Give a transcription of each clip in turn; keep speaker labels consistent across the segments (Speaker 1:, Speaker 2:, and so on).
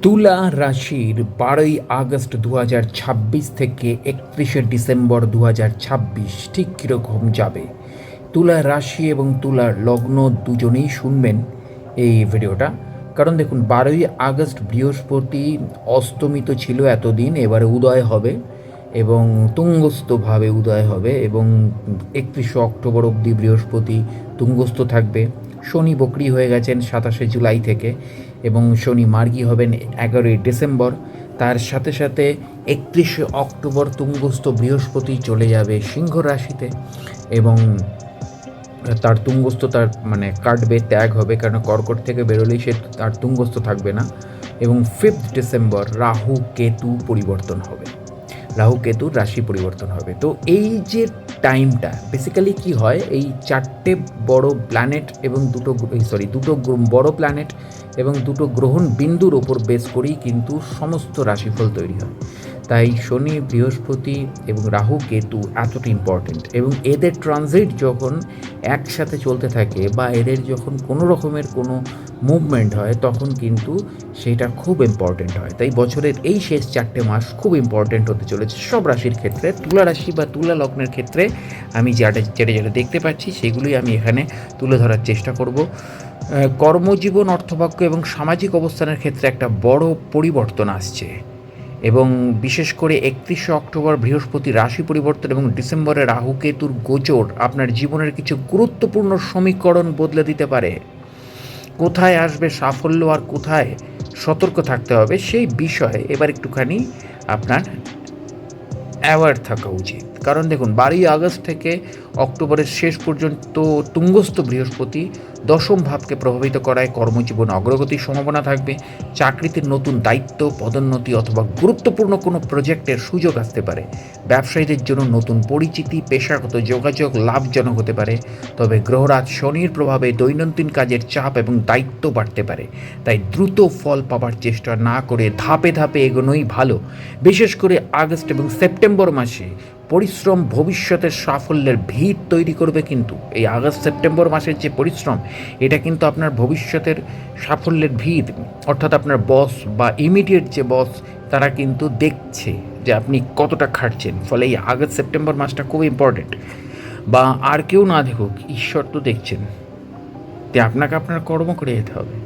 Speaker 1: তুলা রাশির 12ই আগস্ট 2026 থেকে 31শে ডিসেম্বর 2026 ঠিক কীরকম যাবে। তুলা রাশি এবং তুলার লগ্ন দুজনেই শুনবেন এই ভিডিওটা। কারণ দেখুন, 12ই আগস্ট বৃহস্পতি অস্তমিত ছিল এতদিন, এবারে উদয় হবে এবং তুঙ্গস্থভাবে উদয় হবে এবং 31শে অক্টোবর অবধি বৃহস্পতি তুঙ্গস্থ থাকবে। শনি বকরি হয়ে গেছেন 27শে জুলাই থেকে এবং শনি মার্গী হবেন 11ই ডিসেম্বর। তার সাথে সাথে 31শে অক্টোবর তুঙ্গস্থ বৃহস্পতি চলে যাবে সিংহ রাশিতে এবং তার তুঙ্গস্থ তার মানে কাটবে, ত্যাগ হবে, কারণ কর্কট থেকে বেরোলেই সে তার তুঙ্গস্থ থাকবে না। এবং 5 ডিসেম্বর রাহু কেতু পরিবর্তন হবে, রাহু কেতুর রাশি পরিবর্তন হবে। তো এই যে টাইমটা বেসিক্যালি কি হয়, এই চারটে বড় প্ল্যানেট এবং দুটো বড় প্ল্যানেট এবং দুটো গ্রহণ বিন্দুর ওপর বেস করেই কিন্তু সমস্ত রাশিফল তৈরি হয়। তাই শনি, বৃহস্পতি এবং রাহু কেতু এতটা ইম্পর্টেন্ট, এবং এদের ট্রানজিট যখন একসাথে চলতে থাকে বা এদের যখন কোনো রকমের কোনো মুভমেন্ট হয় তখন কিন্তু সেটা খুব ইম্পর্টেন্ট হয়। তাই বছরের এই শেষ 4টে মাস খুব ইম্পর্টেন্ট হতে চলেছে সব রাশির ক্ষেত্রে। তুলা রাশি বা তুলা লগ্নের ক্ষেত্রে আমি যেটা দেখতে পাচ্ছি সেগুলোই আমি এখানে তুলে ধরার চেষ্টা করব। কর্মজীবন, অর্থভাগ্য এবং সামাজিক অবস্থানের ক্ষেত্রে একটা বড় পরিবর্তন আসছে এবং বিশেষ করে 31শে অক্টোবর বৃহস্পতি রাশি পরিবর্তন এবং ডিসেম্বরে রাহু কেতুর গোচর আপনার জীবনের কিছু গুরুত্বপূর্ণ সমীকরণ বদলে দিতে পারে। কোথায় আসবে সাফল্য আর কোথায় সতর্ক থাকতে হবে সেই বিষয়ে এবার একটুখানি আপনার অ্যাওয়ার্ড থাকা উচিত। কারণ দেখুন, 12ই আগস্ট থেকে অক্টোবরের শেষ পর্যন্ত তুঙ্গস্থ বৃহস্পতি দশম ভাবকে প্রভাবিত করায় কর্মজীবনে অগ্রগতির সম্ভাবনা থাকবে। চাকরিতে নতুন দায়িত্ব, পদোন্নতি অথবা গুরুত্বপূর্ণ কোনো প্রজেক্টের সুযোগ আসতে পারে। ব্যবসায়ীদের জন্য নতুন পরিচিতি, পেশাগত যোগাযোগ লাভজনক হতে পারে। তবে গ্রহরাজ শনির প্রভাবে দৈনন্দিন কাজের চাপ এবং দায়িত্ব বাড়তে পারে। তাই দ্রুত ফল পাওয়ার চেষ্টা না করে ধাপে ধাপে এগোনোই ভালো। বিশেষ করে আগস্ট এবং সেপ্টেম্বর মাসে পরিশ্রম ভবিষ্যতের সাফল্যের ভিত তৈরি করবে। কিন্তু এই আগস্ট সেপ্টেম্বর মাসের যে পরিশ্রম, এটা কিন্তু আপনার ভবিষ্যতের সাফল্যের ভিত। অর্থাৎ আপনার বস বা ইমিডিয়েট যে বস, তারা কিন্তু দেখছে যে আপনি কতটা খাটছেন। ফলে এই আগস্ট সেপ্টেম্বর মাসটা খুব ইম্পর্টেন্ট। বা আর কেউ না দেখুক, ঈশ্বর তো দেখছেন, তাই আপনাকে আপনার কর্ম করে যেতে হবে।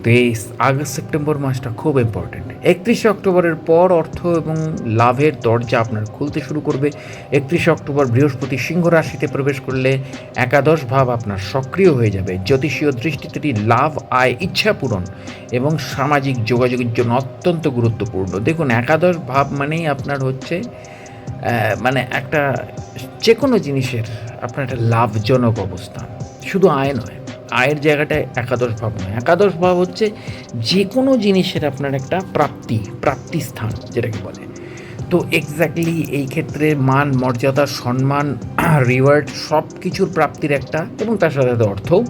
Speaker 1: তো এই আগস্ট সেপ্টেম্বর মাসটা খুব ইম্পর্ট্যান্ট। 31শে অক্টোবরের পর অর্থ এবং লাভের দরজা আপনার খুলতে শুরু করবে। 31শে অক্টোবর বৃহস্পতি সিংহ রাশিতে প্রবেশ করলে একাদশ ভাব আপনার সক্রিয় হয়ে যাবে। জ্যোতিষীয় দৃষ্টিতে লাভ, আয়, ইচ্ছা পূরণ এবং সামাজিক যোগাযোগের জন্য অত্যন্ত গুরুত্বপূর্ণ। দেখুন, একাদশ ভাব মানেই আপনার হচ্ছে মানে একটা যে কোনো জিনিসের আপনার একটা লাভজনক অবস্থান, শুধু আয় নয়, আয়ের জায়গাটায় একাদশ ভাব নয়, একাদশ ভাব হচ্ছে যে কোনো জিনিসের আপনার একটা প্রাপ্তি স্থান যেটাকে বলে। তো এক্স্যাক্টলি এই ক্ষেত্রে মান, মর্যাদা, সম্মান, রিওয়ার্ড সব কিছুর প্রাপ্তির একটা, এবং তার সাথে সাথে অর্থও,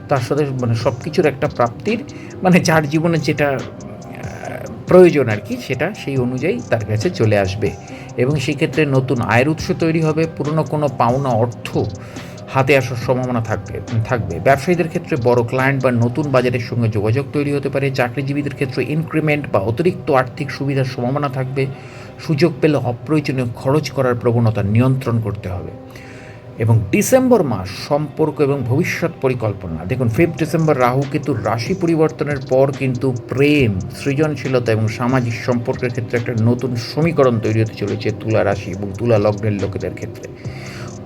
Speaker 1: তার সাথে মানে সব কিছুর একটা প্রাপ্তির, মানে যার জীবনে যেটা প্রয়োজন আর কি, সেটা সেই অনুযায়ী তার কাছে চলে আসবে এবং সেক্ষেত্রে নতুন আয়ের উৎস তৈরি হবে। পুরনো কোনো পাওনা অর্থ হাতে আসার সম্ভাবনা থাকবে। ব্যবসায়ীদের ক্ষেত্রে বড় ক্লায়েন্ট বা নতুন বাজারের সঙ্গে যোগাযোগ তৈরি হতে পারে। চাকরিজীবীদের ক্ষেত্রে ইনক্রিমেন্ট বা অতিরিক্ত আর্থিক সুবিধার সম্ভাবনা থাকবে। সুযোগ পেলে অপ্রয়োজনীয় খরচ করার প্রবণতা নিয়ন্ত্রণ করতে হবে। এবং ডিসেম্বর মাস সম্পর্ক এবং ভবিষ্যৎ পরিকল্পনা। দেখুন, 5 ডিসেম্বর রাহু কেতুর রাশি পরিবর্তনের পর কিন্তু প্রেম, সৃজনশীলতা এবং সামাজিক সম্পর্কের ক্ষেত্রে একটা নতুন সমীকরণ তৈরি হতে চলেছে তুলা রাশি এবং তুলা লগ্নের লোকেদের ক্ষেত্রে।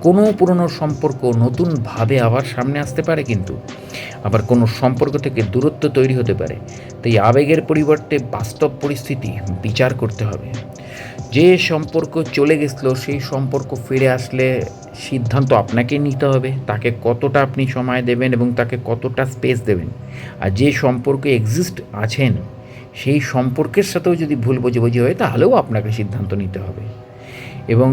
Speaker 1: কোনো পুরনো সম্পর্ক নতুনভাবে আবার সামনে আসতে পারে, কিন্তু আবার কোনো সম্পর্ক থেকে দূরত্ব তৈরি হতে পারে। তাই আবেগের পরিবর্তে বাস্তব পরিস্থিতি বিচার করতে হবে। যে সম্পর্ক চলে গেছিলো সেই সম্পর্ক ফিরে আসলে সিদ্ধান্ত আপনাকেই নিতে হবে, তাকে কতটা আপনি সময় দেবেন এবং তাকে কতটা স্পেস দেবেন। আর যে সম্পর্কে এক্সিস্ট আছেন সেই সম্পর্কের সাথেও যদি ভুল বোঝাবুঝি হয় তাহলেও আপনাকে সিদ্ধান্ত নিতে হবে। এবং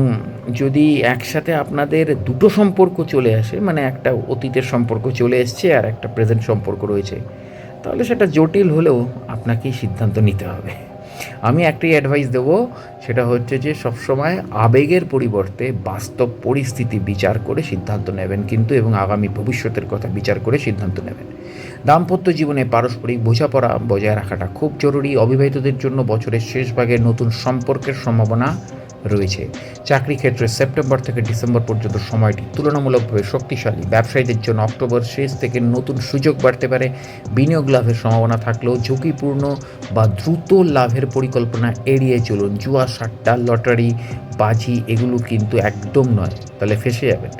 Speaker 1: যদি একসাথে আপনাদের দুটো সম্পর্ক চলে আসে, মানে একটা অতীতের সম্পর্ক চলে এসছে আর একটা প্রেজেন্ট সম্পর্ক রয়েছে, তাহলে সেটা জটিল হলেও আপনাকেই সিদ্ধান্ত নিতে হবে। আমি একটাই অ্যাডভাইস দেবো, সেটা হচ্ছে যে সবসময় আবেগের পরিবর্তে বাস্তব পরিস্থিতি বিচার করে সিদ্ধান্ত নেবেন কিন্তু, এবং আগামী ভবিষ্যতের কথা বিচার করে সিদ্ধান্ত নেবেন। দাম্পত্য জীবনে পারস্পরিক বোঝাপড়া বজায় রাখাটা খুব জরুরি। অবিবাহিতদের জন্য বছরের শেষ ভাগে নতুন সম্পর্কের সম্ভাবনা রয়েছে। চাকরি ক্ষেত্রে সেপ্টেম্বর থেকে ডিসেম্বর পর্যন্ত সময়টি তুলনামূলকভাবে শক্তিশালী। ব্যবসায়ীদের জন্য অক্টোবর শেষ থেকে নতুন সুযোগ বাড়তে পারে। বিনিয়োগ লাভের সম্ভাবনা থাকলেও ঝুঁকিপূর্ণ বা দ্রুত লাভের পরিকল্পনা এড়িয়ে চলুন। জুয়া, সাট্টা, লটারি, বাজি এগুলো কিন্তু একদম নয়, তাহলে ফেঁসে যাবেন।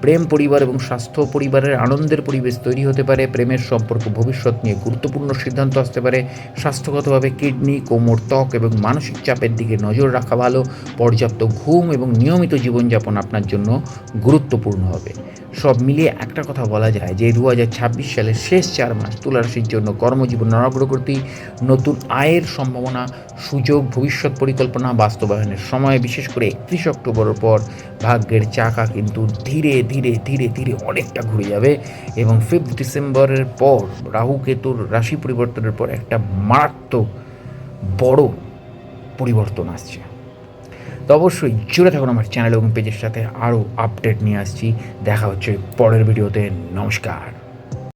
Speaker 1: প্রেম, পরিবার এবং স্বাস্থ্য, পরিবারের আনন্দের পরিবেশ তৈরি হতে পারে। প্রেমের সম্পর্ক, ভবিষ্যৎ নিয়ে গুরুত্বপূর্ণ সিদ্ধান্ত আসতে পারে। স্বাস্থ্যগতভাবে কিডনি, কোমর, ত্বক এবং মানসিক চাপের দিকে নজর রাখা ভালো। পর্যাপ্ত ঘুম এবং নিয়মিত জীবনযাপন আপনার জন্য গুরুত্বপূর্ণ হবে। সব মিলিয়ে একটা কথা বলা যায় যে 2026 সালের শেষ 4 মাস তুলা রাশির জন্য কর্মজীবন অগ্রগতি, নতুন আয়ের সম্ভাবনা, সুযোগ, ভবিষ্যৎ পরিকল্পনা বাস্তবায়নের সময়। বিশেষ করে 31 অক্টোবরের পর ভাগ্যের চাকা কিন্তু ধীরে ধীরে ধীরে ধীরে অনেকটা ঘুরে যাবে, এবং 5 ডিসেম্বরের পর রাহু কেতুর রাশি পরিবর্তনের পর একটা মারাত্মক বড় পরিবর্তন আসছে। তো অবশ্যই জুড়ে থাকুন আমার চ্যানেল এবং পেজের সাথে, আরও আপডেট নিয়ে আসছি। দেখা হচ্ছে পরের ভিডিওতে। নমস্কার।